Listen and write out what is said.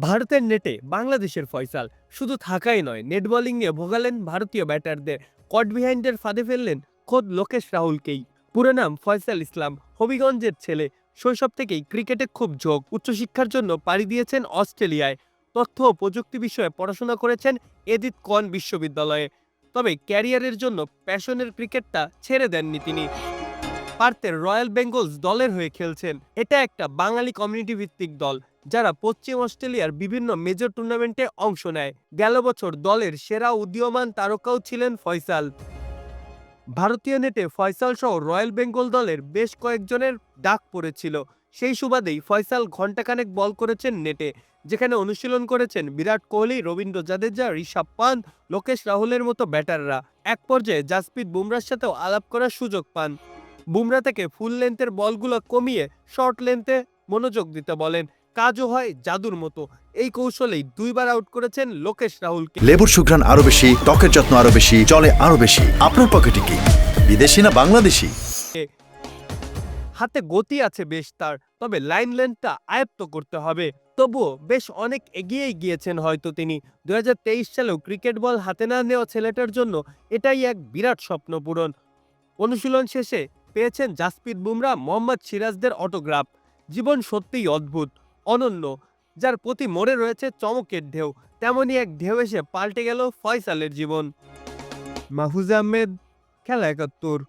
ভারতের নেটে বাংলাদেশের ফয়সাল শুধু থাকাই নয়, নেট বোলিং নিয়ে ভোগালেন ভারতীয় ব্যাটারদের। কট বিহাইন্ডের ফাঁদে ফেললেন খোদ লোকেশ রাহুলকেই। পুরো নাম ফয়সাল ইসলাম, হবিগঞ্জের ছেলে। শৈশব থেকেই ক্রিকেটে খুব ঝোঁক। উচ্চশিক্ষার জন্য পাড়ি দিয়েছেন অস্ট্রেলিয়ায়। তথ্য ও প্রযুক্তি বিষয়ে পড়াশোনা করেছেন এদিত কন বিশ্ববিদ্যালয়ে। তবে ক্যারিয়ারের জন্য প্যাশনের ক্রিকেটটা ছেড়ে দেননি তিনি। পার্থের রয়্যাল বেঙ্গলস দলের হয়ে খেলছেন। এটা একটা বাঙালি কমিউনিটি ভিত্তিক দল, যারা পশ্চিম অস্ট্রেলিয়ার বিভিন্ন মেজর টুর্নামেন্টে অংশ নেয়। গেল বছর দলের সেরা উদীয়মান তারকাও ছিলেন ফয়সাল। ভারতীয় নেটে ফয়সাল সহ রয়্যাল বেঙ্গল দলের বেশ কয়েকজনের ডাক পড়েছিল। সেই সুবাদেই ফয়সাল ঘণ্টাখানেক বল করেছেন নেটে, যেখানে অনুশীলন করেছেন বিরাট কোহলি, রবীন্দ্র জাদেজা, ঋষভ পান্ত, লোকেশ রাহুলের মতো ব্যাটাররা। এক পর্যায়ে জাসপ্রীত বুমরার সাথেও আলাপ করার সুযোগ পান। বুমরা থেকে ফুল লেন্থের বলগুলো কমিয়ে শর্ট লেন্থে মনোযোগ দিতে বলেন। কাজও হয় জাদুর মতো। এই কৌশলেই দুইবার আউট করেছেন লোকেশ রাহুলকে। লেবুর সুঘ্রাণ আরো বেশি, ত্বকের যত্ন আরো বেশি, চলে আরো বেশি। আপনার পকেটে কি বিদেশি না বাংলাদেশি? হাতে গতি আছে বেশ তার, তবে লাইন লেন্থটা আয়ত্ত করতে হবে। তবুও বেশ অনেক এগিয়েই গিয়েছেন হয়তো তিনি। 2023 সালেও ক্রিকেট বল হাতে না নেওয়া ছেলেটার জন্য এটাই এক বিরাট স্বপ্ন পূরণ। অনুশীলন শেষে পেয়েছেন জাসপ্রীত বুমরা, মোহাম্মদ সিরাজদের অটোগ্রাফ। জীবন সত্যিই অদ্ভুত, অনন্য, যার প্রতি মোড়ে রয়েছে চমকের ঢেউ। তেমনই এক ঢেউ এসে পাল্টে গেল ফয়সালের জীবন। মাহফুজ আহমেদ, খেলা ৭১।